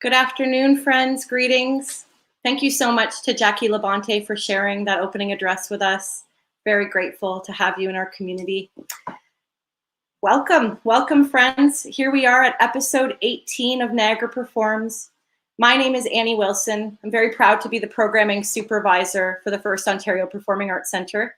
Good afternoon, friends. Greetings. Thank you so much to Jackie Labonte for sharing that opening address with us. Very grateful to have you in our community. Welcome, friends. Here we are at episode 18 of Niagara Performs. My name is Annie Wilson. I'm very proud to be the programming supervisor for the FirstOntario Performing Arts Centre.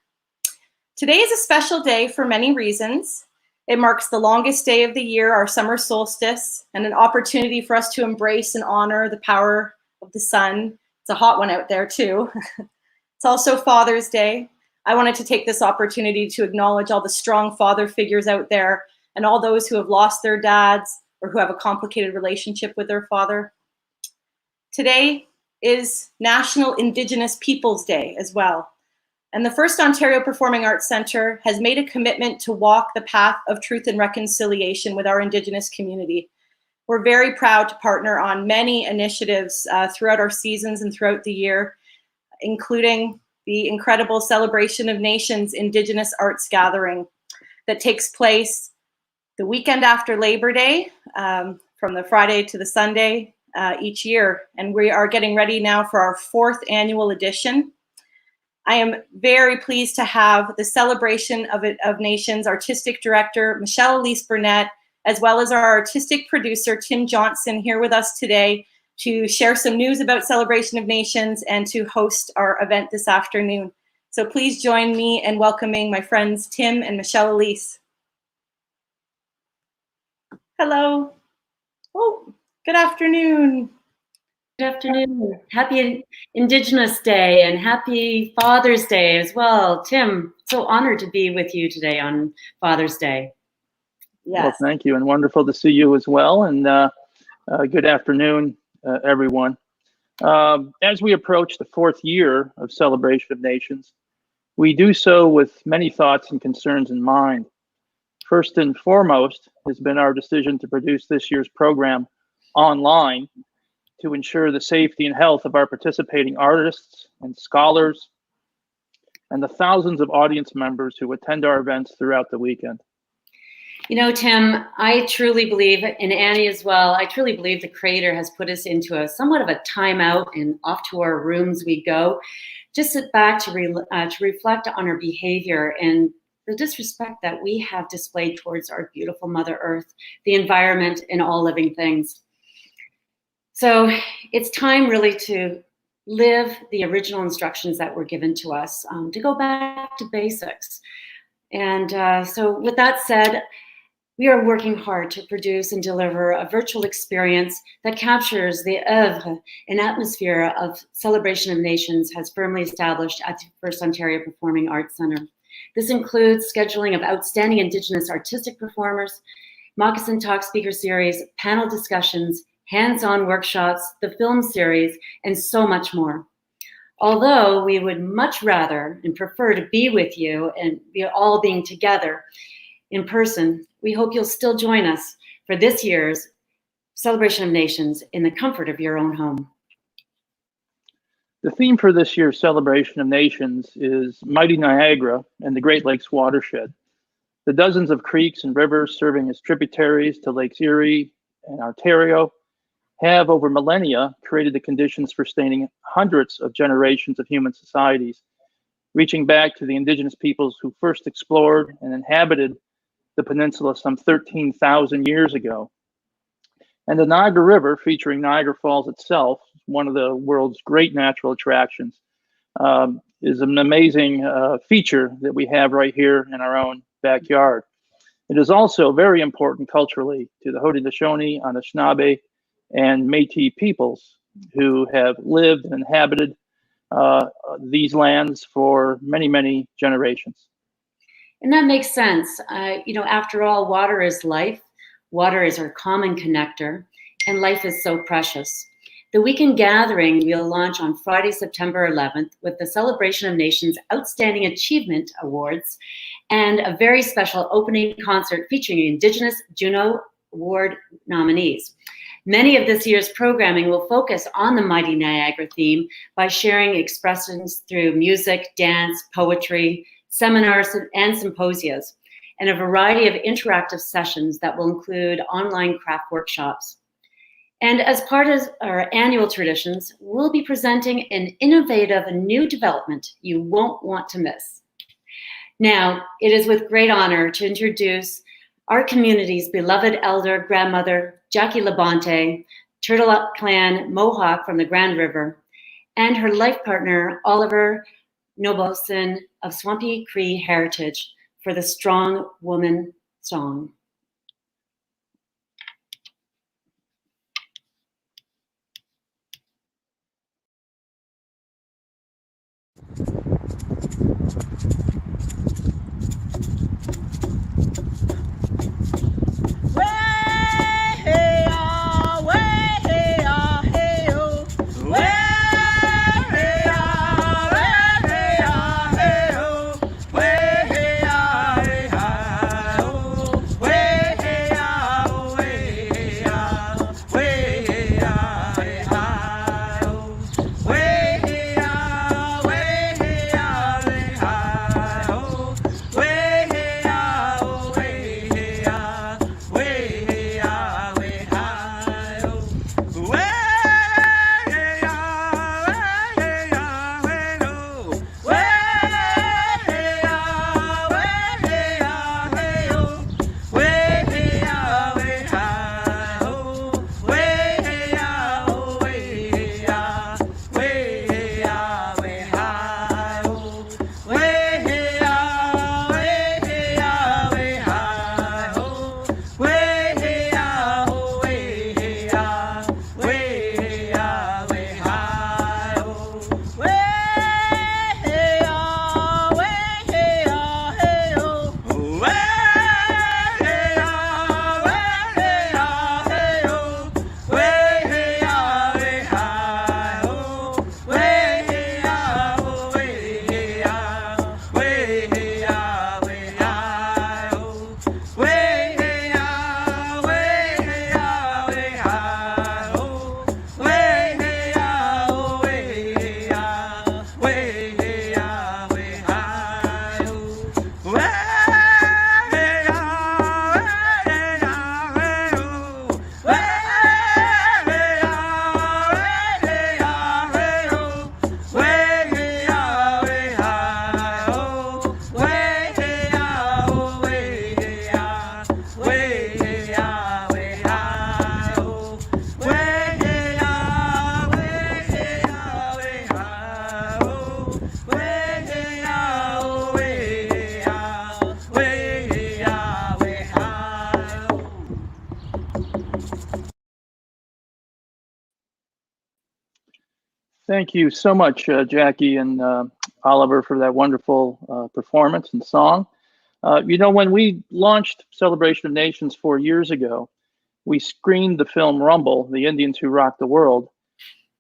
Today is a special day for many reasons. It marks the longest day of the year, our summer solstice, and an opportunity for us to embrace and honor the power of the sun. It's a hot one out there too. It's also Father's Day. I wanted to take this opportunity to acknowledge all the strong father figures out there and all those who have lost their dads or who have a complicated relationship with their father. Today is National Indigenous Peoples Day as well. And the FirstOntario Performing Arts Centre has made a commitment to walk the path of truth and reconciliation with our Indigenous community. We're very proud to partner on many initiatives throughout our seasons and throughout the year, including the incredible Celebration of Nations Indigenous Arts Gathering that takes place the weekend after Labor Day, from the Friday to the Sunday each year. And we are getting ready now for our 4th annual edition. I am very pleased to have the Celebration of Nations Artistic Director, Michele-Elise Burnett, as well as our artistic producer, Tim Johnson, here with us today to share some news about Celebration of Nations and to host our event this afternoon. So please join me in welcoming my friends, Tim and Michele-Elise. Hello. Oh, good afternoon. Good afternoon. Happy Indigenous Day and happy Father's Day as well. Tim, so honored to be with you today on Father's Day. Yes. Well, thank you, and wonderful to see you as well. And good afternoon, everyone. As we approach the 4th year of Celebration of Nations, we do so with many thoughts and concerns in mind. First and foremost has been our decision to produce this year's program online to ensure the safety and health of our participating artists and scholars and the thousands of audience members who attend our events throughout the weekend. You know, Tim, I truly believe, and Annie as well, I truly believe the Creator has put us into a somewhat of a timeout, and off to our rooms we go. Just sit back to reflect on our behavior and the disrespect that we have displayed towards our beautiful Mother Earth, the environment, and all living things. So it's time really to live the original instructions that were given to us, to go back to basics. And so with that said, we are working hard to produce and deliver a virtual experience that captures the oeuvre and atmosphere of Celebration of Nations has firmly established at the FirstOntario Performing Arts Centre. This includes scheduling of outstanding Indigenous artistic performers, Moccasin Talk speaker series, panel discussions, hands-on workshops, the film series, and so much more. Although we would much rather and prefer to be with you and be all being together in person, we hope you'll still join us for this year's Celebration of Nations in the comfort of your own home. The theme for this year's Celebration of Nations is Mighty Niagara and the Great Lakes watershed. The dozens of creeks and rivers serving as tributaries to Lakes Erie and Ontario have over millennia created the conditions for sustaining hundreds of generations of human societies, reaching back to the Indigenous peoples who first explored and inhabited the peninsula some 13,000 years ago. And the Niagara River, featuring Niagara Falls itself, one of the world's great natural attractions, is an amazing feature that we have right here in our own backyard. It is also very important culturally to the Haudenosaunee, Anishinaabe, and Métis peoples who have lived and inhabited these lands for many, many generations. And that makes sense. You know, after all, water is life. Water is our common connector, and life is so precious. The weekend gathering will launch on Friday, September 11th with the Celebration of Nations Outstanding Achievement Awards and a very special opening concert featuring Indigenous Juno Award nominees. Many of this year's programming will focus on the Mighty Niagara theme by sharing expressions through music, dance, poetry, seminars, and symposias, and a variety of interactive sessions that will include online craft workshops. And as part of our annual traditions, we'll be presenting an innovative new development you won't want to miss. Now, it is with great honor to introduce our community's beloved elder grandmother, Jackie Labonte, Turtle Clan Mohawk from the Grand River, and her life partner, Oliver Noboson of Swampy Cree heritage, for the Strong Woman song. Thank you so much, Jackie and Oliver, for that wonderful performance and song. You know, when we launched Celebration of Nations 4 years ago, we screened the film Rumble, The Indians Who Rocked the World,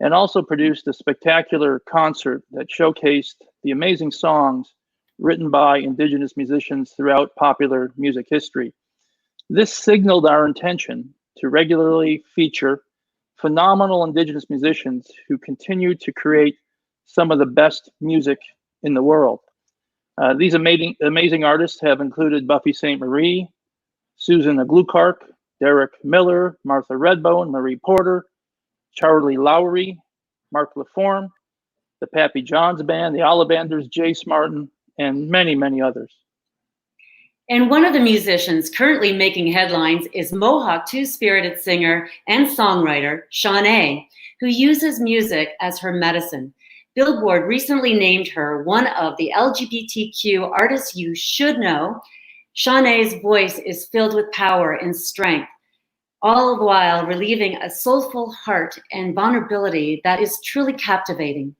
and also produced a spectacular concert that showcased the amazing songs written by Indigenous musicians throughout popular music history. This signaled our intention to regularly feature phenomenal Indigenous musicians who continue to create some of the best music in the world. These amazing artists have included Buffy St. Marie, Susan Aglukark, Derek Miller, Martha Redbone, Marie Porter, Charlie Lowry, Mark LaForme, the Pappy Johns Band, the Ollivanders, Jace Martin, and many, many others. And one of the musicians currently making headlines is Mohawk Two Spirit singer and songwriter Shawnee, who uses music as her medicine. Billboard recently named her one of the LGBTQ artists you should know. Shawnee's voice is filled with power and strength, all the while relieving a soulful heart and vulnerability that is truly captivating.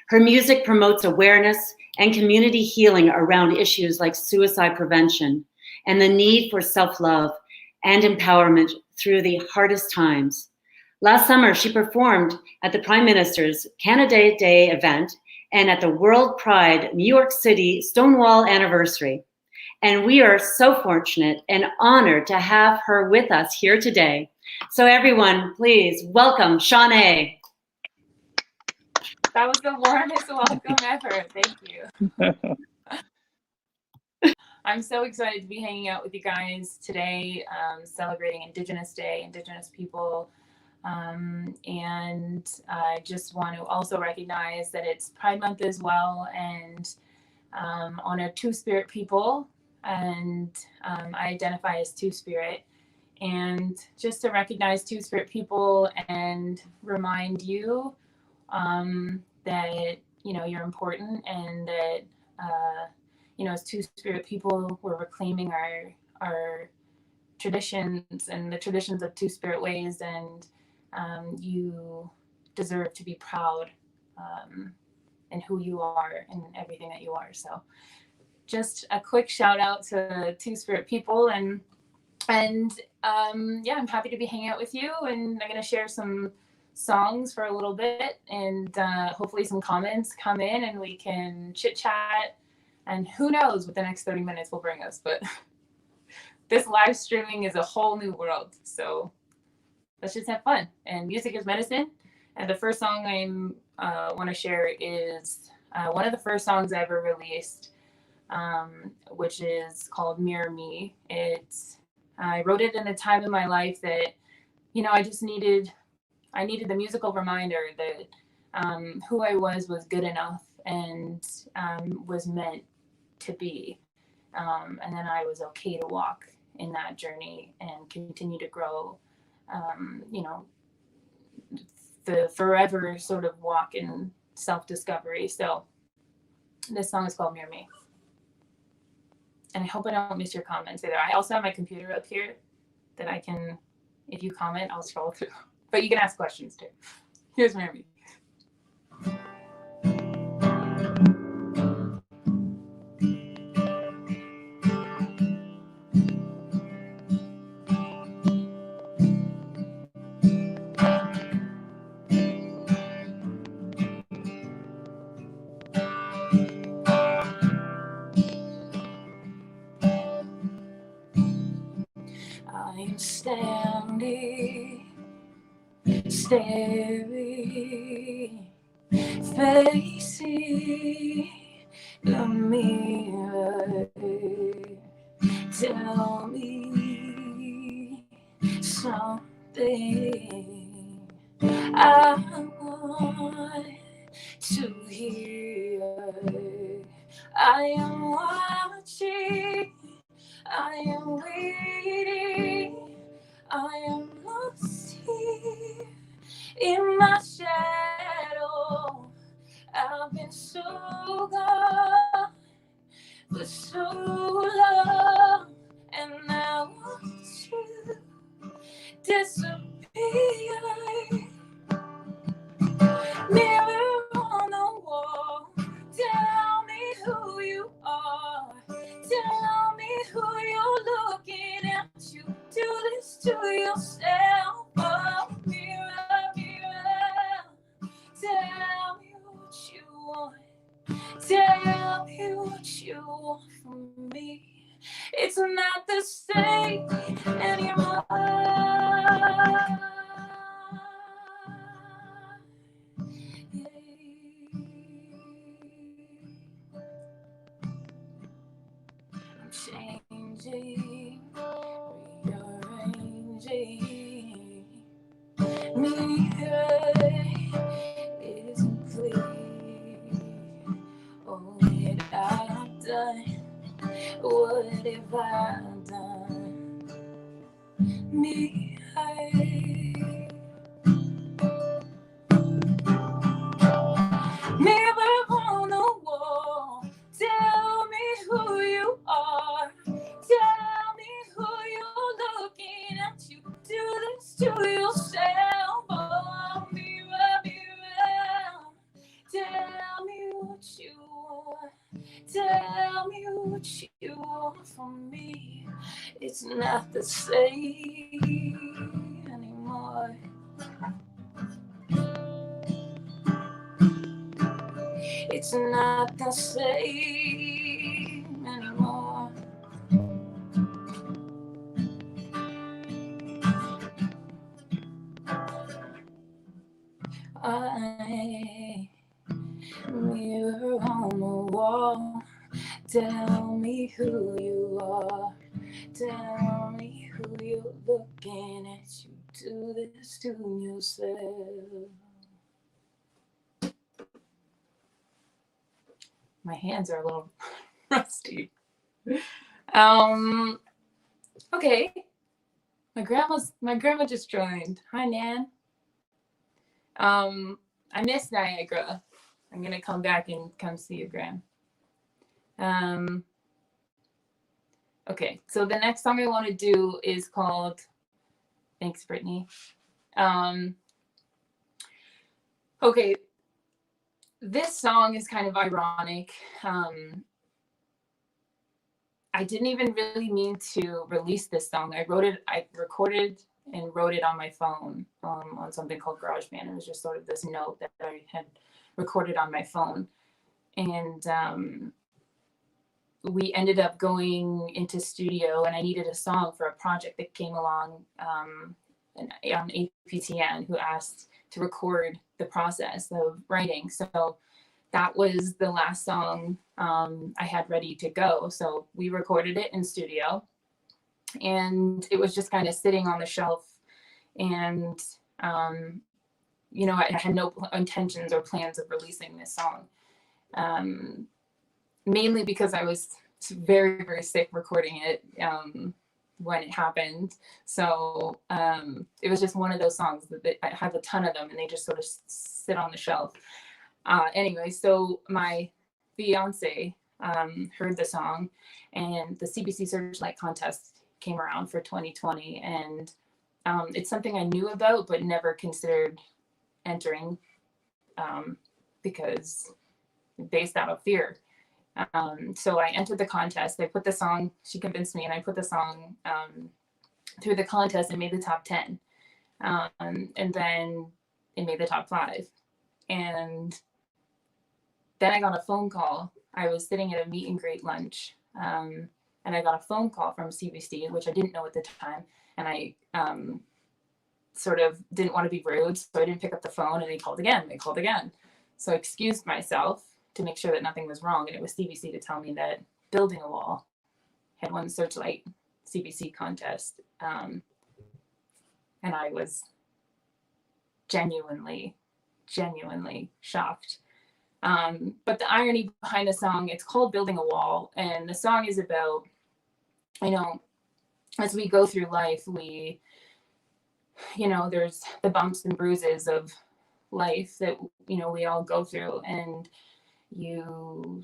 Her music promotes awareness and community healing around issues like suicide prevention and the need for self-love and empowerment through the hardest times. Last summer, she performed at the Prime Minister's Canada Day event and at the World Pride New York City Stonewall anniversary. And we are so fortunate and honored to have her with us here today. So everyone, please welcome Shawnee. That was the warmest welcome ever. Thank you. I'm so excited to be hanging out with you guys today, celebrating Indigenous Day, Indigenous people. And I just want to also recognize that it's Pride Month as well, and honor Two Spirit people. And I identify as Two Spirit. And just to recognize Two Spirit people and remind you that, you know, you're important, and that, you know, as Two Spirit people, we're reclaiming our traditions and the traditions of Two Spirit ways, and you deserve to be proud in who you are and everything that you are. So just a quick shout out to Two Spirit people, and yeah, I'm happy to be hanging out with you, and I'm going to share some songs for a little bit, and hopefully some comments come in and we can chit chat, and who knows what the next 30 minutes will bring us. But this live streaming is a whole new world, so let's just have fun. And music is medicine. And the first song I want to share is one of the first songs I ever released, which is called Mirror Me. I wrote it in a time in my life that, you know, I needed the musical reminder that who I was good enough, and was meant to be. And then I was okay to walk in that journey and continue to grow, you know, the forever sort of walk in self-discovery. So this song is called Mirror Me. And I hope I don't miss your comments either. I also have my computer up here that I can, if you comment, I'll scroll through. But you can ask questions too. Here's Mirror Me. I'm standing, staring, facing the mirror. Tell me something I want to hear. I am watching, I am waiting, I am lost here in my shadow. I've been so gone for so long, and I want you disappear. Mirror on the wall, tell me who you are. Tell me who you're looking at. You do this to yourself. Oh, mirror, mirror, tell me what you want. Tell me what you want from me. It's not the same anymore. I'm changing, rearranging. Mirror isn't clear. Oh, what I've done, what have I done? Me, mirror on the wall, tell me who you are. Tell me who you're looking at. You do this to yourself. Oh, mirror, mirror, tell me what you want. Tell me what you want from me. It's not the same anymore. It's not the same anymore. Mirror on the wall, tell me who you are. Tell me who you're looking at. You do this to yourself. My hands are a little rusty. Okay. My grandma just joined. Hi, Nan. I miss Niagara. I'm gonna come back and come see you, Gran. Okay, so the next song I want to do is called, thanks, Brittany. Okay, this song is kind of ironic. I didn't even really mean to release this song. I recorded and wrote it on my phone on something called GarageBand. It was just sort of this note that I had recorded on my phone. And we ended up going into studio, and I needed a song for a project that came along on APTN, who asked to record the process of writing. So that was the last song I had ready to go. So we recorded it in studio, and it was just kind of sitting on the shelf. And, you know, I had no intentions or plans of releasing this song, mainly because I was very, very sick recording it when it happened. So it was just one of those songs that I have a ton of them, and they just sort of sit on the shelf. Anyway, so my fiance heard the song, and the CBC Searchlight contest came around for 2020, and it's something I knew about but never considered entering because based out of fear. So I entered the contest. I put the song, she convinced me, and I put the song through the contest and made the top 10. And then it made the top 5. And then I got a phone call. I was sitting at a meet and greet lunch, and I got a phone call from CBC, which I didn't know at the time. And I sort of didn't want to be rude, so I didn't pick up the phone, and they called again. So I excused myself to make sure that nothing was wrong. And it was CBC to tell me that Building a Wall had won Searchlight CBC contest. And I was genuinely shocked. But the irony behind the song, it's called Building a Wall. And the song is about, you know, as we go through life, we, you know, there's the bumps and bruises of life that, you know, we all go through, and you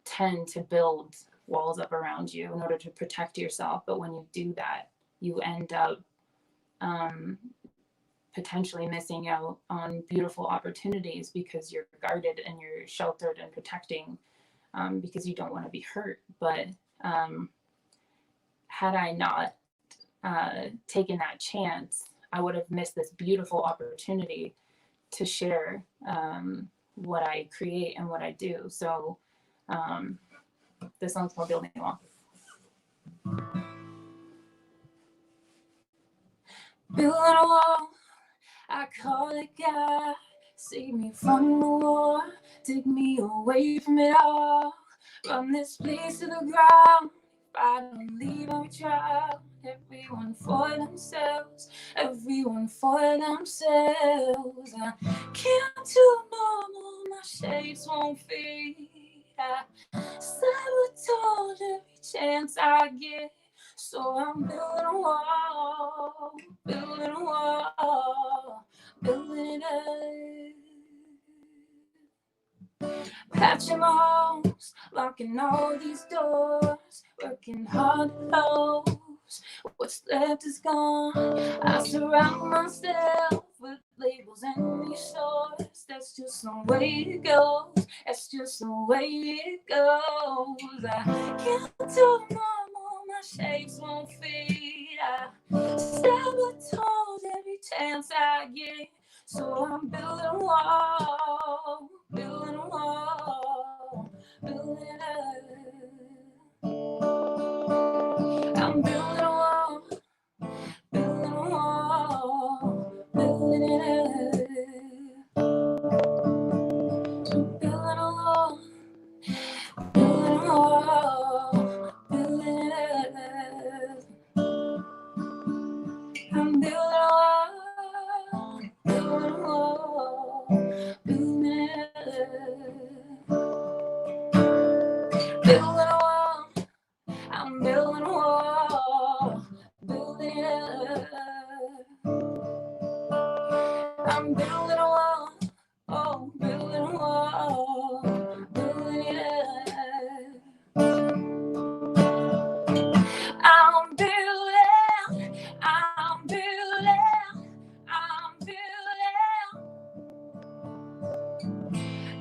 tend to build walls up around you in order to protect yourself. But when you do that, you end up potentially missing out on beautiful opportunities because you're guarded and you're sheltered and protecting because you don't want to be hurt. But had I not taken that chance, I would have missed this beautiful opportunity to share what I create and what I do. So this song's called Building a Wall. Building a wall, I call it God. Save me from the war, take me away from it all. Run this place to the ground. If I don't leave, I try. Everyone for themselves, everyone for themselves. I can't do normal, my shapes won't fade. I sabotage every chance I get. So I'm building a wall, building a wall, building it up. Patching my holes, locking all these doors, working hard to close. What's left is gone. I surround myself with labels and resources. That's just the way it goes. That's just the way it goes. I can't do normal, my shapes won't fade. I sabotage every chance I get. So I'm building a wall, building a wall, building it up. I'm building a wall, building a wall, building it up. I'm building a wall, building a wall, building it up. I'm building a I'm building a wall, building it. I'm building a wall, oh, building a wall, building it. I'm building, I'm building, I'm building,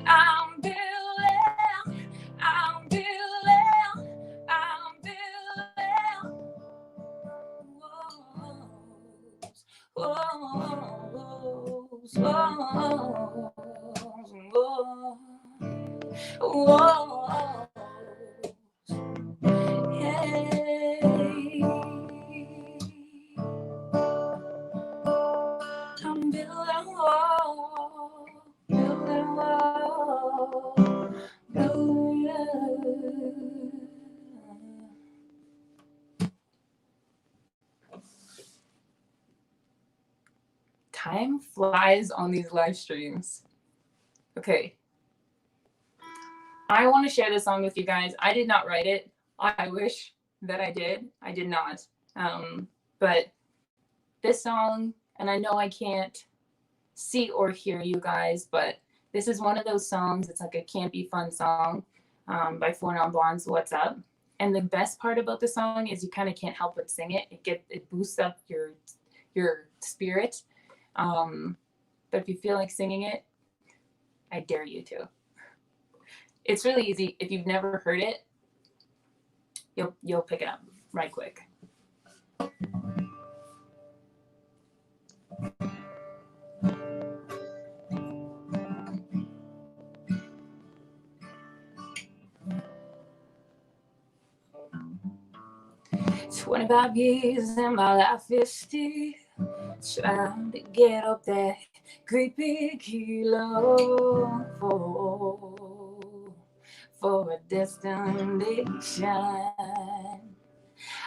I'm building, I'm building, I'm building. Walls, walls, walls, hey. I'm building a wall, building a wall, building it. Time flies on these live streams. Okay. I want to share this song with you guys. I did not write it. I wish that I did. I did not. But this song, and I know I can't see or hear you guys, but this is one of those songs. It's like a campy, fun song by Four Non-Blondes, What's Up? And the best part about the song is you kind of can't help but sing it. It boosts up your spirit. But if you feel like singing it, I dare you to. It's really easy. If you've never heard it, you'll pick it up right quick. "25 years and my life is still trying to get up that great big kilo for a destination.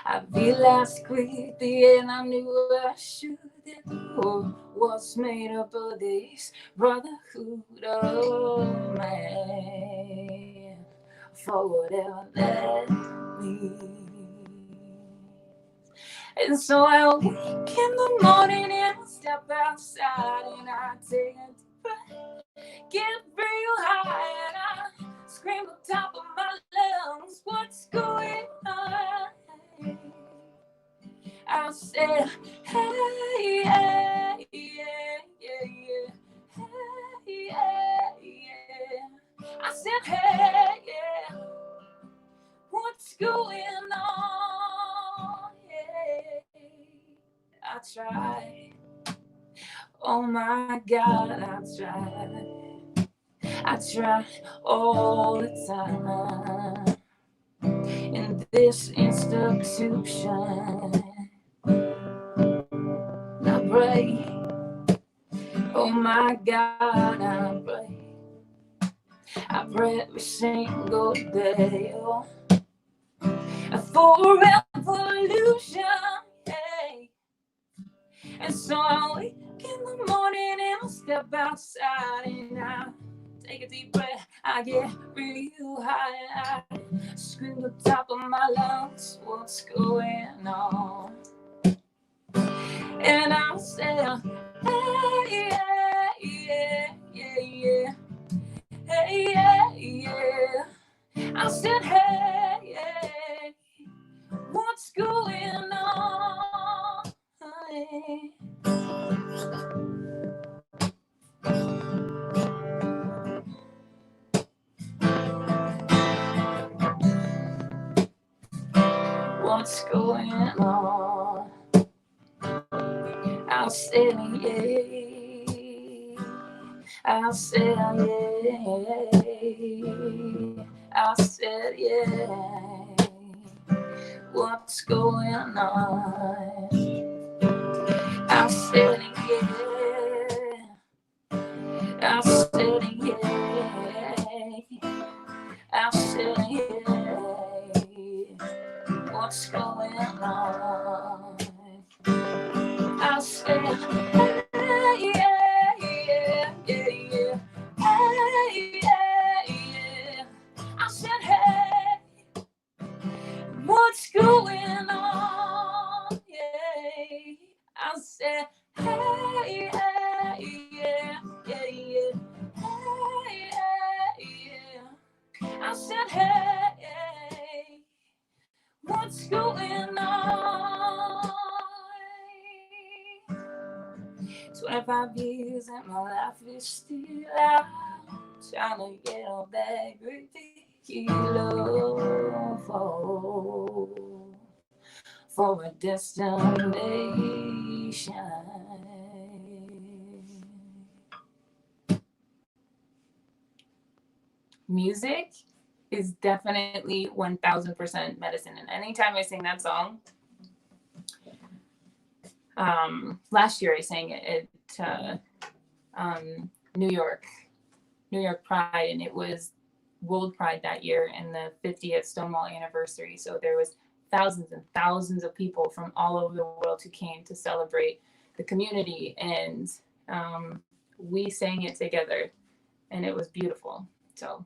I realized quickly and I knew I should that the world was made up of this brotherhood of man, for whatever that means. And so I wake in the morning and I step outside and I take a deep breath, get real high and I scream on top of my lungs, what's going on? I said, hey, yeah, yeah, yeah, yeah, hey, yeah, yeah. I said, hey, yeah, what's going on? Yeah, I tried. Oh my God, I tried all the time in this institution. I pray, oh my God, I pray every single day, oh, for revolution, hey. And so I wake in the morning and I step outside and I take a deep breath, I get real high, I scream at the top of my lungs, what's going on? And I said, hey, yeah, yeah, yeah, yeah, hey, yeah, yeah. I said, hey, yeah, what's going on? Hey. What's going on? I said, yeah. I said, yeah. I said, yeah. What's going on? I said, yeah. I said, yeah. I said, yeah. What's going on? I said, hey, yeah, yeah, yeah, yeah. Hey, yeah, yeah. I said, hey, what's going on? Yeah. I said, hey, hey, yeah, yeah, yeah. Hey, hey, yeah. I said, hey, what's going on? 25 years and my life is still out, trying to get on that great kilo for a destination. Music is definitely 1000% medicine, and anytime I sing that song, last year I sang it at New York Pride, and it was World Pride that year and the 50th Stonewall anniversary. So there was thousands and thousands of people from all over the world who came to celebrate the community, and we sang it together, and it was beautiful. So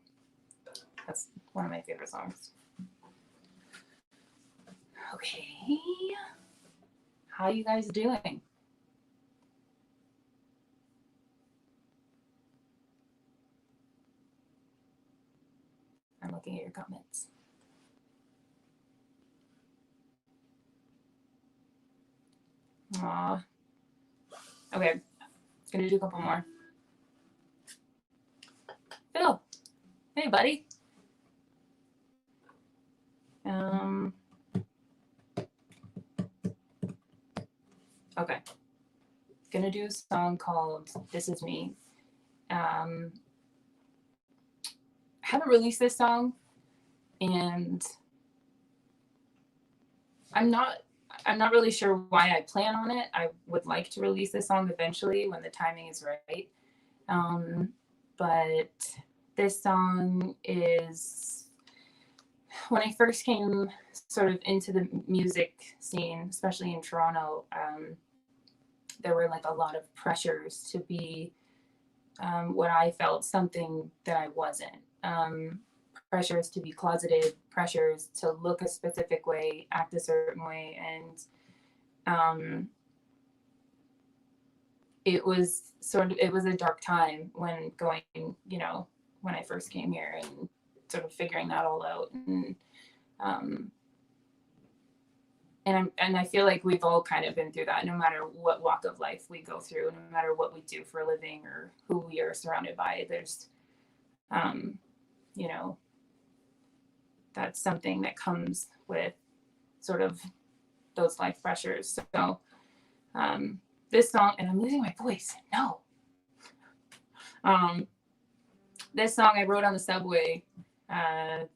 that's one of my favorite songs. Okay, how you guys doing? I'm looking at your comments. Aw. Okay, gonna do a couple more. Phil, hey buddy. Okay, gonna do a song called "This Is Me." I haven't released this song, and I'm not really sure why I plan on it. I would like to release this song eventually when the timing is right. But this song is, when I first came sort of into the music scene, especially in Toronto, there were like a lot of pressures to be what I felt something that I wasn't. Pressures to be closeted, pressures to look a specific way, act a certain way, and it was a dark time when when I first came here and sort of figuring that all out, and I feel like we've all kind of been through that, no matter what walk of life we go through, no matter what we do for a living or who we are surrounded by. There's that's something that comes with sort of those life pressures. So this song, and I'm losing my voice. No. This song I wrote on the subway, the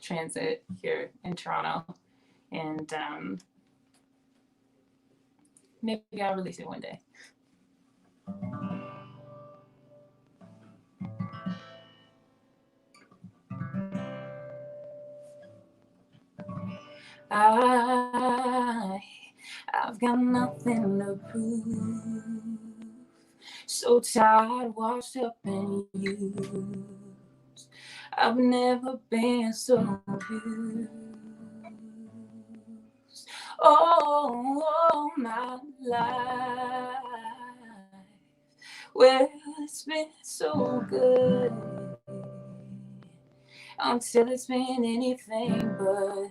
transit here in Toronto, and maybe I'll release it one day. I've got nothing to prove. So tired, washed up and used. I've never been so abused. Oh, my life. Well, it's been so good until it's been anything but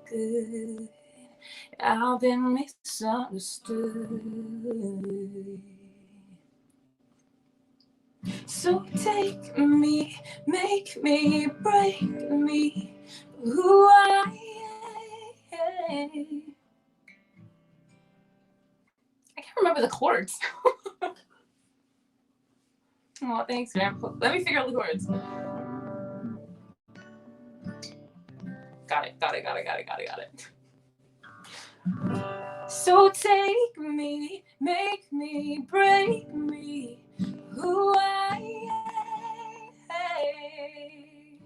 good. I've been misunderstood. So take me, make me, break me, who I am. I can't remember the chords. Oh, thanks, man. Let me figure out the chords. Got it. So take me, make me, break me, who I am.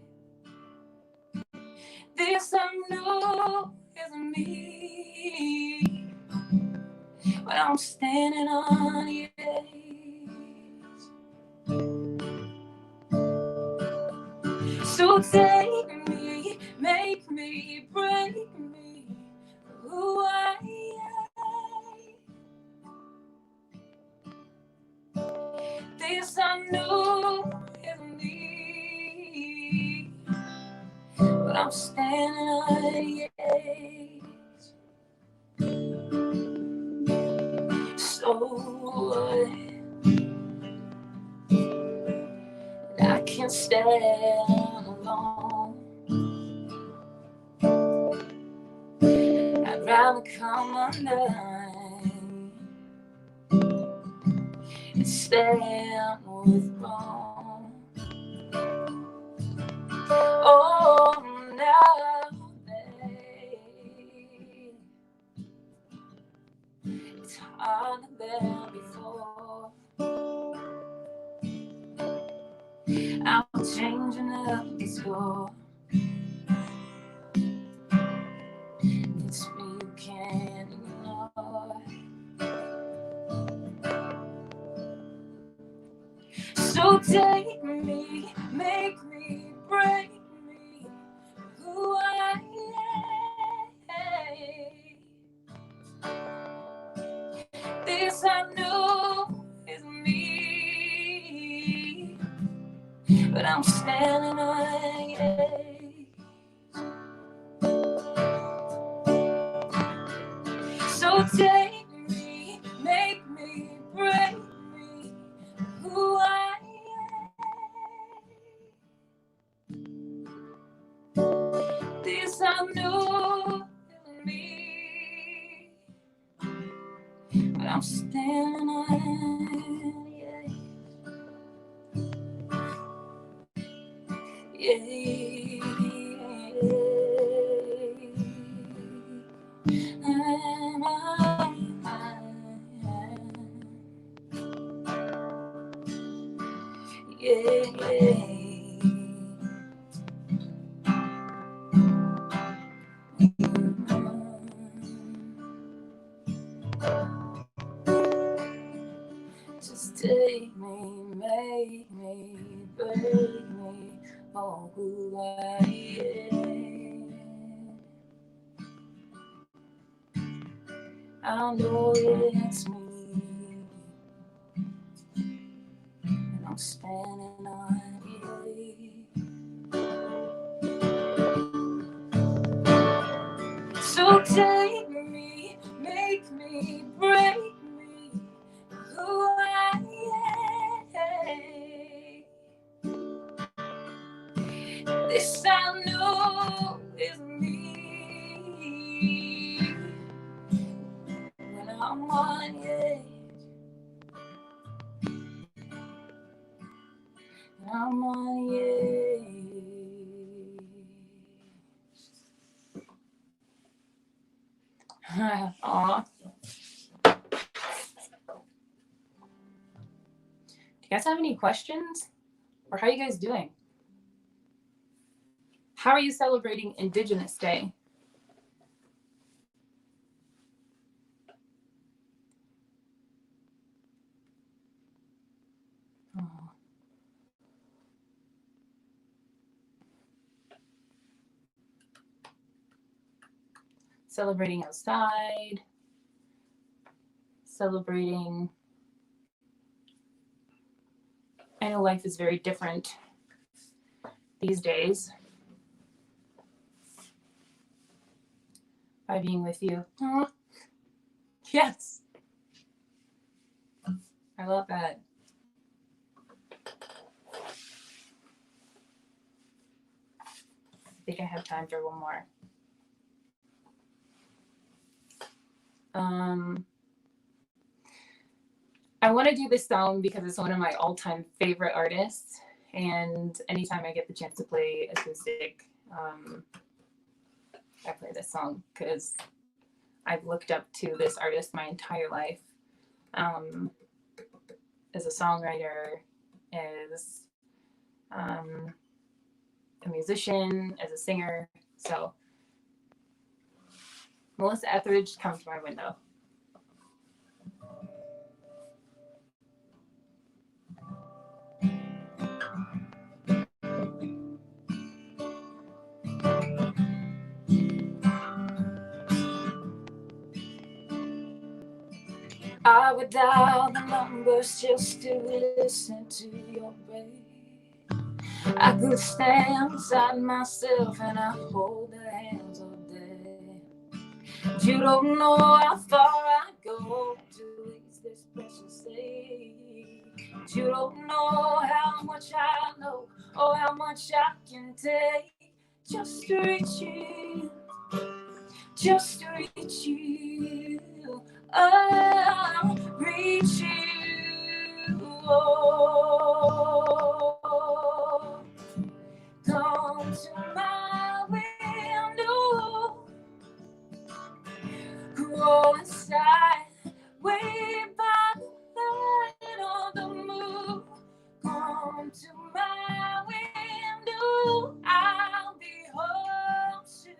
This I know is me when I'm standing on your edge. So take me, make me, break me, I knew is me, but I'm standing on the edge. So what? I can't stand alone. I'd rather come undone and stand with wrong. Oh, now, babe, it's hard to bear before. I'm changing up the score. It's me you can't ignore. So take me, make me, break me, who I am. This I know is me, but I'm standing on the edge. So take me, make me, break me, who I am. This I know is me, but I'm standing on the edge. Yeah. Just take me, make me, break me, oh, who I am. I know it's me, and I'm standing on it. So take me, make me, break me, who I am. This I know is me, when I'm on the edge. I'm on the edge. Aw. Do you guys have any questions? Or how are you guys doing? How are you celebrating Indigenous Day? Oh. Celebrating outside, celebrating. I know life is very different these days. By being with you. Aww. Yes. I love that. I think I have time for one more. I want to do this song because it's one of my all-time favorite artists, and anytime I get the chance to play acoustic, I play this song because I've looked up to this artist my entire life, as a songwriter, as a musician, as a singer. So Melissa Etheridge comes to my window. I would dial the numbers just to listen to your babe. I could stand beside myself and I hold their hands all day. But you don't know how far I go to reach this precious age. But you don't know how much I know or how much I can take just to reach you, just to reach you. Oh, reach you. Oh, come to my window, go inside, wait by the light of the moon. Come to my window, I'll be home soon.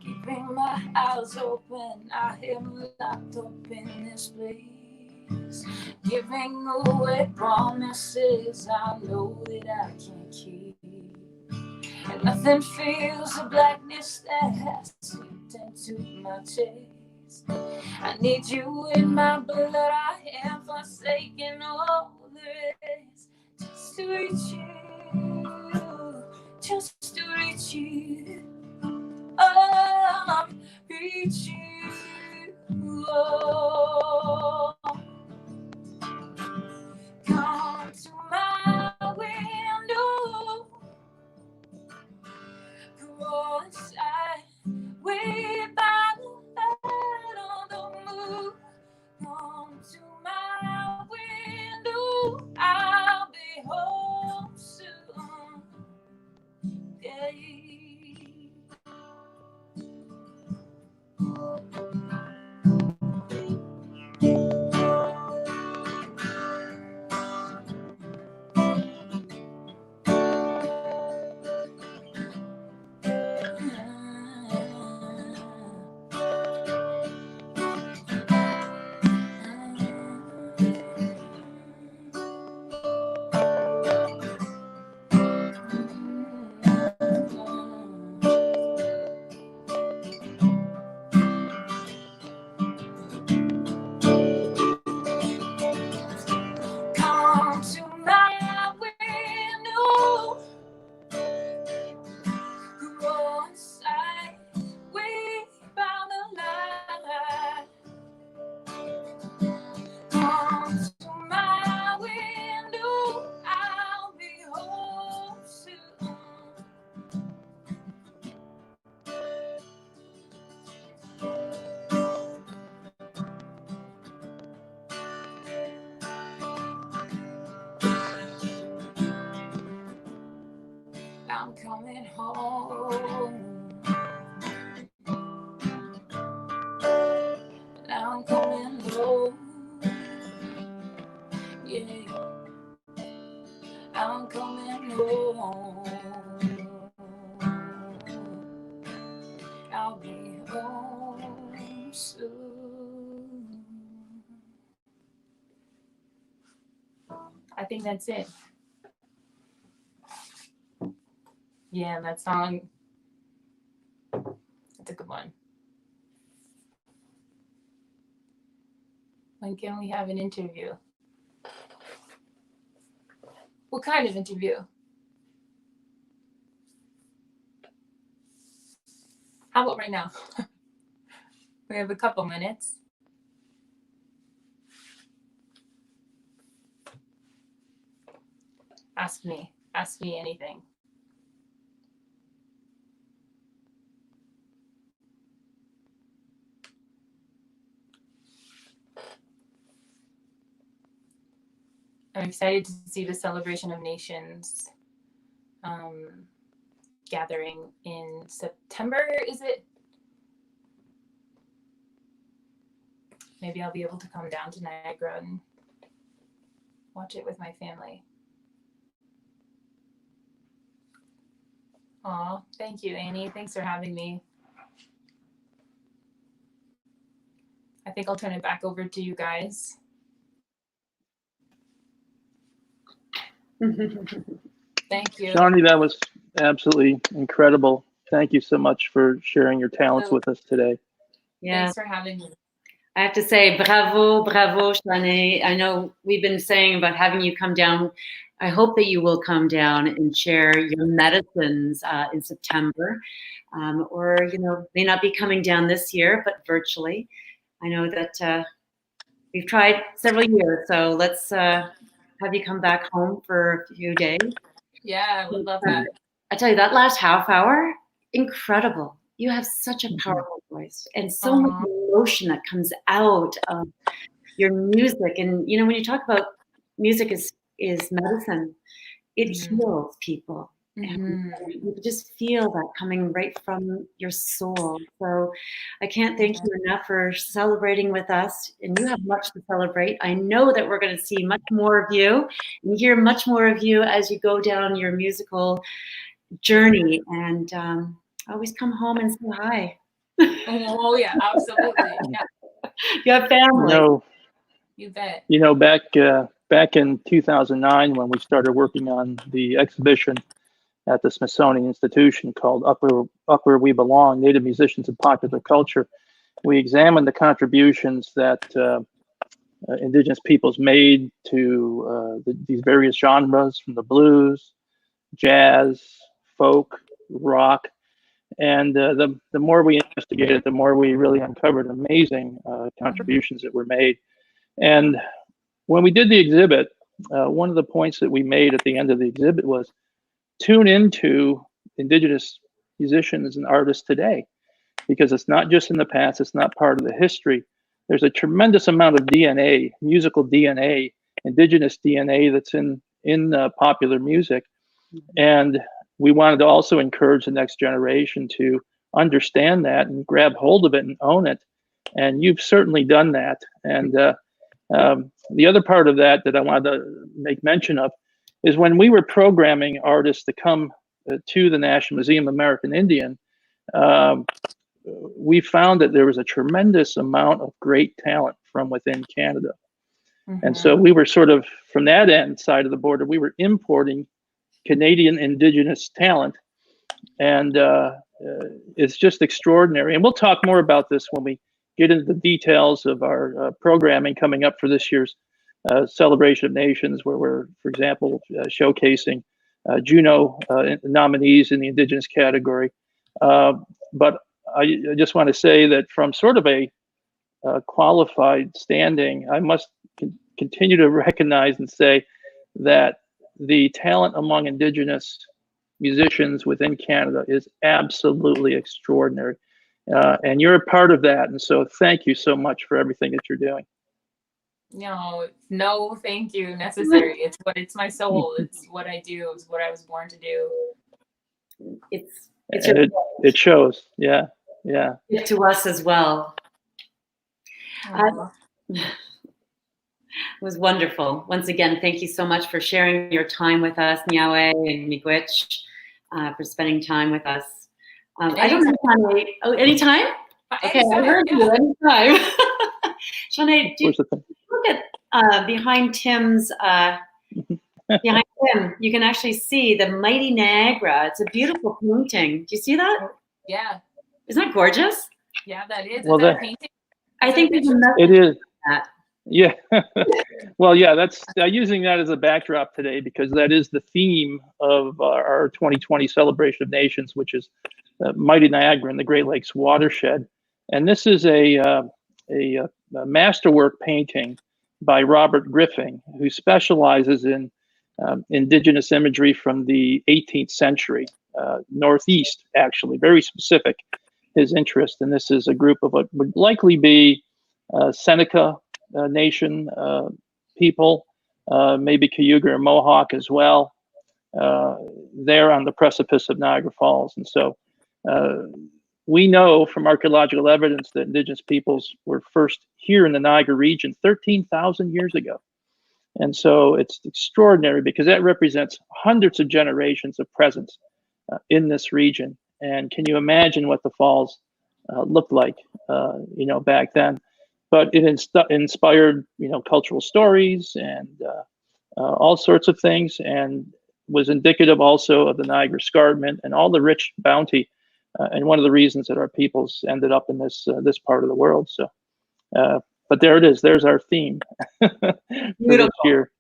Keeping my eyes open, I am locked up in this place. Giving away promises I know that I can't keep. And nothing feels the blackness that has seeped into my chest. I need you in my blood, I am forsaken all the rest. Just to reach you, just to reach you. Oh, reach you. Oh, come to my window, go inside, wait by the light of the moon. Come to my window, I'll be home soon. Yeah. Come to my window, go inside, wait by the light. Come to my window, I'll be home soon. I'm coming home. I'm coming home. Yeah, I'm coming home. I'll be home soon. I think that's it. Yeah, that song, it's a good one. When can we have an interview? What kind of interview? How about right now? We have a couple minutes. Ask me anything. I'm excited to see the Celebration of Nations gathering in September, is it? Maybe I'll be able to come down to Niagara and watch it with my family. Aw, thank you, Annie. Thanks for having me. I think I'll turn it back over to you guys. Thank you. Shawnee, that was absolutely incredible. Thank you so much for sharing your talents with us today. Yeah. Thanks for having me. I have to say, bravo, bravo, Shawnee. I know we've been saying about having you come down. I hope that you will come down and share your medicines in September, or may not be coming down this year, but virtually. I know that we've tried several years, so let's have you come back home for a few days. Yeah, I would love that. I tell you, that last half hour, incredible. You have such a powerful voice and so much emotion that comes out of your music. And when you talk about music is medicine, it heals people. And you just feel that coming right from your soul. So I can't thank you enough for celebrating with us. And you have much to celebrate. I know that we're going to see much more of you and hear much more of you as you go down your musical journey. And always come home and say hi. Oh yeah, absolutely. Yeah. You have family. You bet. Back in 2009, when we started working on the exhibition at the Smithsonian Institution called Up Where We Belong, Native Musicians and Popular Culture, we examined the contributions that Indigenous peoples made to these various genres, from the blues, jazz, folk, rock. And the more we investigated, the more we really uncovered amazing contributions that were made. And when we did the exhibit, one of the points that we made at the end of the exhibit was tune into Indigenous musicians and artists today, because it's not just in the past, it's not part of the history. There's a tremendous amount of DNA, musical DNA, Indigenous DNA that's in popular music. And we wanted to also encourage the next generation to understand that and grab hold of it and own it. And you've certainly done that. And the other part of that I wanted to make mention of is when we were programming artists to come to the National Museum of American Indian, we found that there was a tremendous amount of great talent from within Canada. And so we were sort of, from that end side of the border, we were importing Canadian Indigenous talent, and it's just extraordinary. And we'll talk more about this when we get into the details of our programming coming up for this year's Celebration of Nations, where we're, for example, showcasing Juno nominees in the Indigenous category. But I just want to say that from sort of a qualified standing, I must continue to recognize and say that the talent among Indigenous musicians within Canada is absolutely extraordinary. And you're a part of that. And so thank you so much for everything that you're doing. No, thank you necessary. It's my soul. It's what I do. It's what I was born to do. It shows. Yeah. To us as well. It was wonderful. Once again, thank you so much for sharing your time with us, Nyawe and Miigwech, for spending time with us. I don't know, Shawnee. Oh, anytime? Okay, I heard you. Anytime. Shawnee, do you look at behind Tim's, behind Tim, you can actually see the mighty Niagara. It's a beautiful painting. Do you see that? Yeah. Isn't that gorgeous? Yeah, that is. Well, is that a painting? I think it is. Yeah. Well, yeah, that's using that as a backdrop today, because that is the theme of our 2020 Celebration of Nations, which is Mighty Niagara and the Great Lakes watershed. And this is a masterwork painting by Robert Griffin, who specializes in Indigenous imagery from the 18th century, Northeast, actually, very specific, his interest. And this is a group of what would likely be Seneca Nation people, maybe Cayuga or Mohawk as well, there on the precipice of Niagara Falls. And so we know from archaeological evidence that Indigenous peoples were first here in the Niagara region 13,000 years ago. And so it's extraordinary, because that represents hundreds of generations of presence in this region. And can you imagine what the falls looked like, back then? But it inspired, cultural stories and all sorts of things, and was indicative also of the Niagara Escarpment and all the rich bounty and one of the reasons that our peoples ended up in this this part of the world. So, but there it is. There's our theme for this year.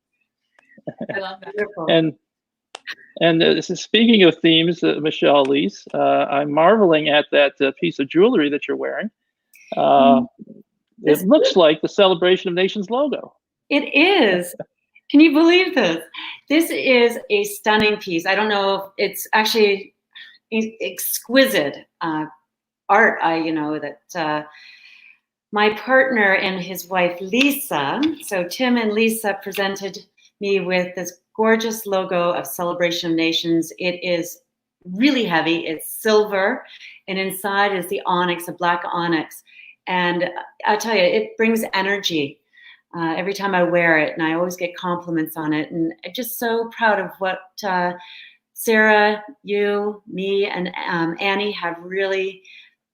I love that. Beautiful. And speaking of themes, Michele-Elise, I'm marveling at that piece of jewelry that you're wearing. It looks like the Celebration of Nations logo. It is. Can you believe this? This is a stunning piece. I don't know if it's actually exquisite art. That my partner and his wife, Lisa, so Tim and Lisa presented me with this gorgeous logo of Celebration of Nations. It is really heavy. It's silver, and inside is the onyx, a black onyx. And I'll tell you, it brings energy every time I wear it, and I always get compliments on it. And I'm just so proud of what Sarah, you, me, and Annie have really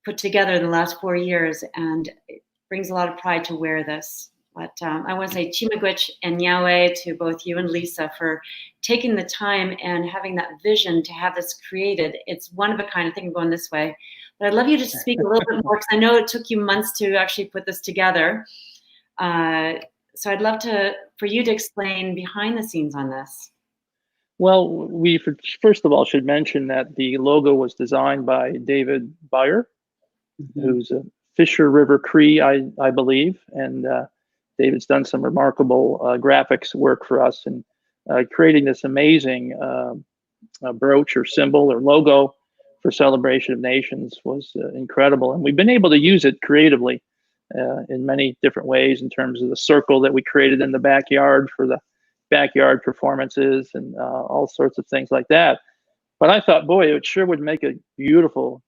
put together in the last 4 years, and it brings a lot of pride to wear this. But I want to say Chimagwich and Yahweh to both you and Lisa for taking the time and having that vision to have this created. It's one of a kind. I think I'm going this way. But I'd love you to speak a little bit more, because I know it took you months to actually put this together. So I'd love for you to explain behind the scenes on this. Well, we first of all should mention that the logo was designed by David Beyer, who's a Fisher River Cree, I believe, and David's done some remarkable graphics work for us, and creating this amazing brooch or symbol or logo for Celebration of Nations was incredible. And we've been able to use it creatively in many different ways, in terms of the circle that we created in the backyard for the backyard performances and all sorts of things like that. But I thought, boy, it sure would make a beautiful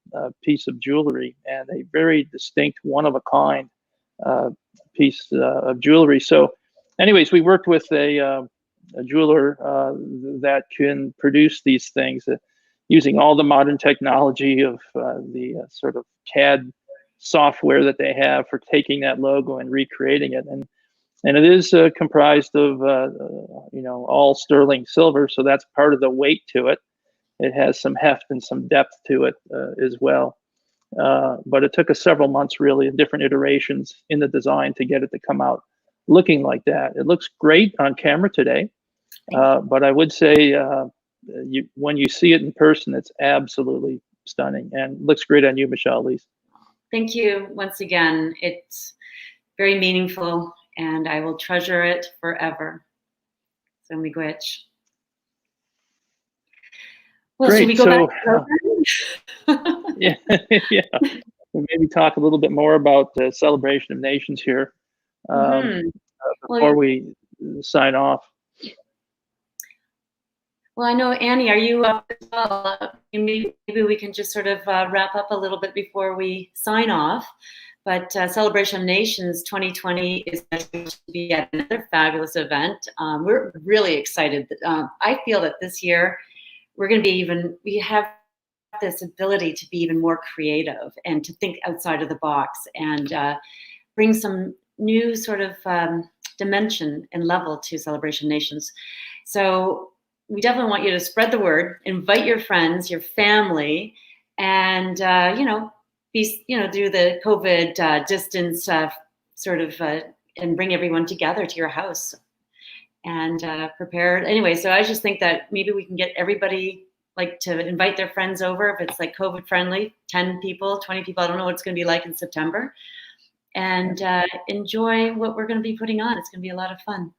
piece of jewelry, and a very distinct, one-of-a-kind piece of jewelry. So anyways, we worked with a jeweler that can produce these things using all the modern technology of the sort of CAD software that they have for taking that logo and recreating it. And it is comprised of all sterling silver, so that's part of the weight to it. It has some heft and some depth to it as well. But it took us several months, really, of different iterations in the design to get it to come out looking like that. It looks great on camera today, but I would say when you see it in person, it's absolutely stunning, and looks great on you, Michele-Elise. Thank you once again. It's very meaningful, and I will treasure it forever. So miigwech. Well, great. Should we go So, back to yeah, yeah. We'll maybe talk a little bit more about the Celebration of Nations here before we sign off. Well, I know, Annie, are you up as well? Maybe we can just sort of wrap up a little bit before we sign off. But Celebration of Nations 2020 is going to be yet another fabulous event. We're really excited. I feel that this year we're going to be we have this ability to be even more creative and to think outside of the box and bring some new sort of dimension and level to Celebration Nations. So we definitely want you to spread the word, invite your friends, your family, and do the COVID distance and bring everyone together to your house and prepare. Anyway, so I just think that maybe we can get everybody to invite their friends over, if it's COVID friendly, 10 people, 20 people, I don't know what it's going to be like in September, and enjoy what we're going to be putting on. It's going to be a lot of fun.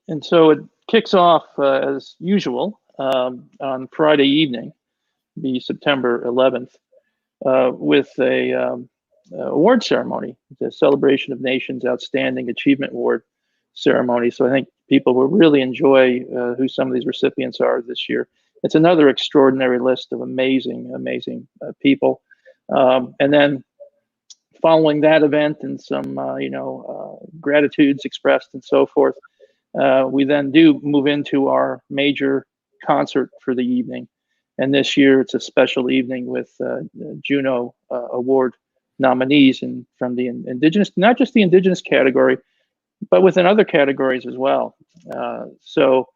And so it kicks off as usual on Friday evening, the September 11th, with a award ceremony, the Celebration of Nations Outstanding Achievement Award ceremony. So I think people will really enjoy who some of these recipients are this year. It's another extraordinary list of amazing, amazing people. And then following that event and some, gratitudes expressed and so forth, we then do move into our major concert for the evening. And this year it's a special evening with Juno Award nominees and from the Indigenous, not just the Indigenous category, but within other categories as well. So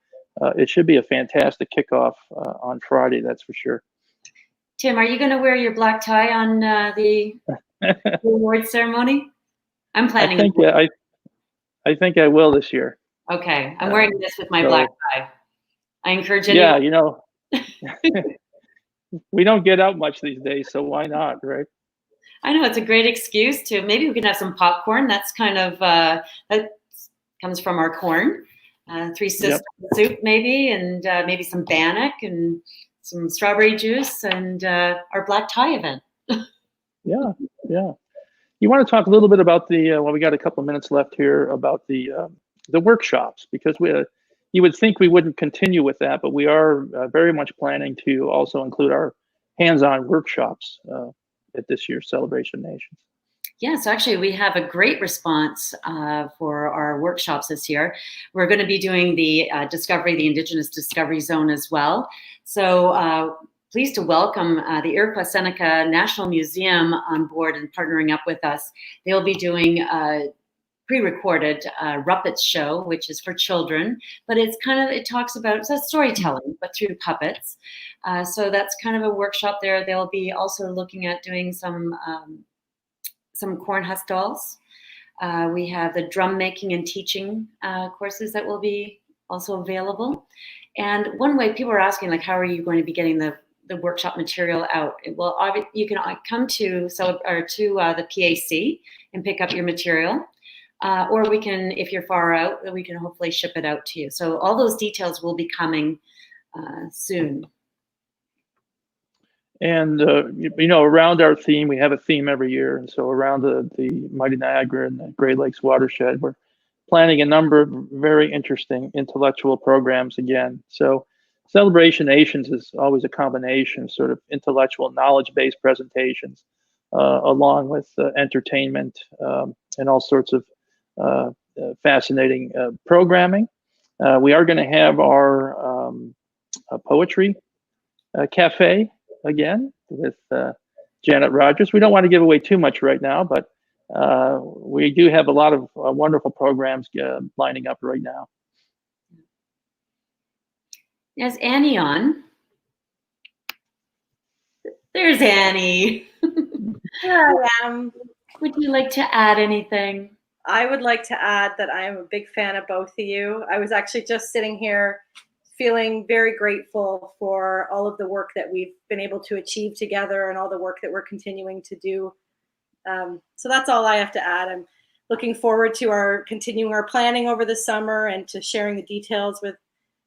it should be a fantastic kickoff on Friday, that's for sure. Tim, are you going to wear your black tie on the award ceremony? I'm planning. I think I will this year. Okay, I'm wearing this with my black tie. I encourage anyone. Yeah, you know, we don't get out much these days, so why not, right? I know it's a great excuse to maybe we can have some popcorn. That's kind of that comes from our corn, Three Sisters soup maybe, and maybe some bannock and some strawberry juice and our black tie event. Yeah. You want to talk a little bit about the well, we got a couple of minutes left here about the workshops, because you would think we wouldn't continue with that, but we are very much planning to also include our hands-on workshops at this year's Celebration Nations. Yes, actually, we have a great response for our workshops this year. We're going to be doing the the Indigenous Discovery Zone as well. So pleased to welcome the Iroquois Seneca National Museum on board and partnering up with us. They'll be doing a pre-recorded Ruppets show, which is for children, but it talks about storytelling, but through puppets. So that's kind of a workshop there. They'll be also looking at doing some corn husk dolls. We have the drum making and teaching courses that will be also available. And one way people are asking, like, how are you going to be getting the workshop material out? Well, you can come to the PAC and pick up your material. Or we can, if you're far out, we can hopefully ship it out to you. So all those details will be coming soon. And, you know, around our theme, we have a theme every year. And so around the Mighty Niagara and the Great Lakes watershed, we're planning a number of very interesting intellectual programs again. So Celebration Nations is always a combination of sort of intellectual knowledge-based presentations, along with entertainment and all sorts of fascinating programming. We are going to have our poetry cafe again with Janet Rogers. We don't want to give away too much right now, but we do have a lot of wonderful programs lining up right now. Is Annie on? There's Annie. Here I am. Would you like to add anything? I would like to add that I am a big fan of both of you. I was actually just sitting here feeling very grateful for all of the work that we've been able to achieve together and all the work that we're continuing to do. So that's all I have to add. I'm looking forward to continuing our planning over the summer and to sharing the details with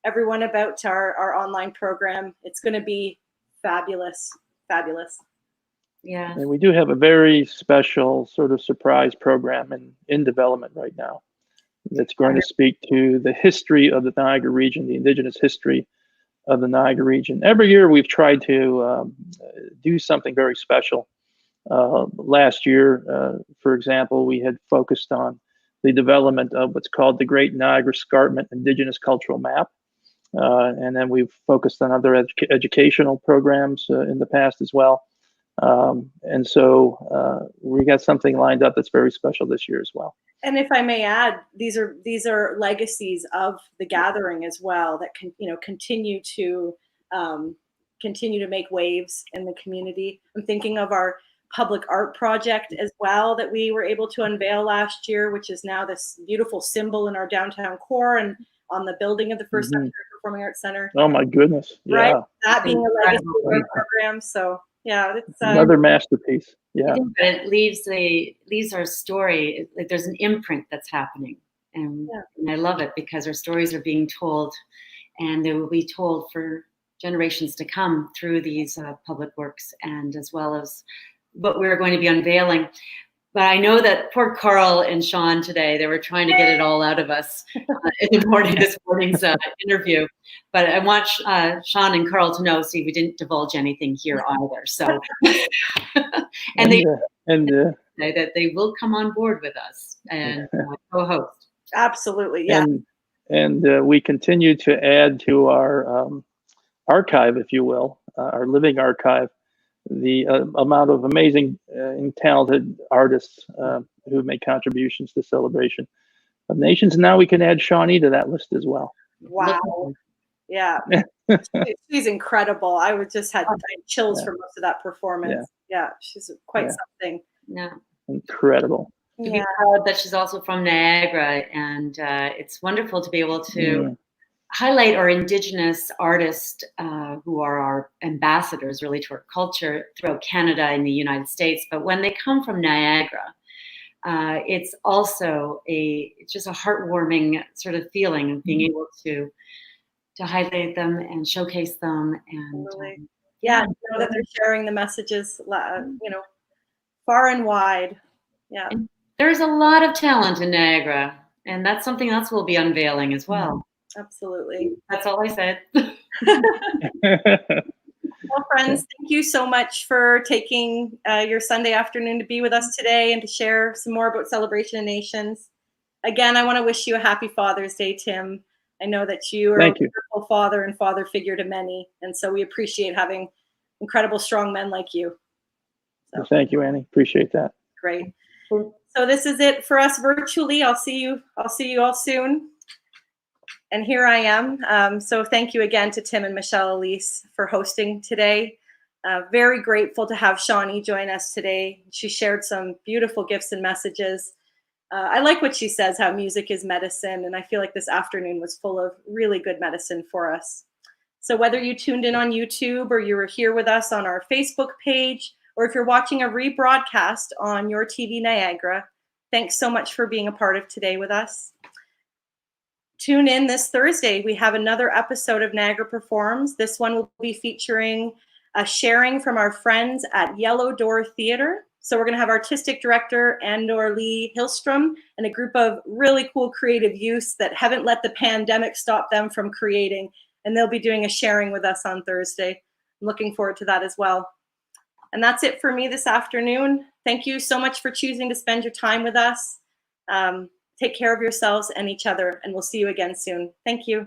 everyone about our online program. It's going to be fabulous. Yeah. And we do have a very special sort of surprise program in development right now that's going to speak to the history of the Niagara region, the Indigenous history of the Niagara region. Every year we've tried to do something very special. Last year, for example, we had focused on the development of what's called the Great Niagara Escarpment Indigenous Cultural Map. And then we've focused on other educational programs in the past as well. And so we got something lined up that's very special this year as well. And if I may add, these are legacies of the gathering as well that can, continue to make waves in the community. I'm thinking of our public art project as well that we were able to unveil last year, which is now this beautiful symbol in our downtown core and on the building of the FirstOntario Performing Arts Center. Oh my goodness! Yeah, right. That being a legacy of our program. So yeah, it's another masterpiece. Yeah, but it leaves our story. Like there's an imprint that's happening, and I love it because our stories are being told, and they will be told for generations to come through these public works, and as well as what we're going to be unveiling. But I know that poor Carl and Sean today, they were trying to get it all out of us in the morning, this morning's interview. But I want Sean and Carl to know, see, we didn't divulge anything here either. So, and that they will come on board with us and co-host. Absolutely, yeah. And we continue to add to our archive, if you will, our living archive, the amount of amazing and talented artists who make contributions to Celebration of Nations. Now we can add Shawnee to that list as well. Wow. Yeah. She's incredible. I would just had chills for most of that performance. Yeah, she's quite something. Yeah. Incredible. To be proud that she's also from Niagara, and it's wonderful to be able to highlight our Indigenous artists who are our ambassadors really to our culture throughout Canada and the United States. But when they come from Niagara, it's also it's just a heartwarming sort of feeling of being able to highlight them and showcase them, and know that they're sharing the messages, far and wide. Yeah, and there's a lot of talent in Niagara, and that's something else we'll be unveiling as well. Absolutely. That's all I said. Well, friends, thank you so much for taking your Sunday afternoon to be with us today and to share some more about Celebration of Nations. Again, I want to wish you a happy Father's Day, Tim. I know that you are a wonderful father and father figure to many, and so we appreciate having incredible, strong men like you. So. Thank you, Annie. Appreciate that. Great. So this is it for us virtually. I'll see you all soon. And here I am. So thank you again to Tim and Michele-Elise for hosting today. Very grateful to have Shawnee join us today. She shared some beautiful gifts and messages. I like what she says, how music is medicine. And I feel like this afternoon was full of really good medicine for us. So whether you tuned in on YouTube or you were here with us on our Facebook page, or if you're watching a rebroadcast on YourTV Niagara, thanks so much for being a part of today with us. Tune in this Thursday. We have another episode of Niagara Performs. This one will be featuring a sharing from our friends at Yellow Door Theatre. So we're going to have artistic director Andor Lee Hillstrom and a group of really cool creative youths that haven't let the pandemic stop them from creating. And they'll be doing a sharing with us on Thursday. I'm looking forward to that as well. And that's it for me this afternoon. Thank you so much for choosing to spend your time with us. Take care of yourselves and each other, and we'll see you again soon. Thank you.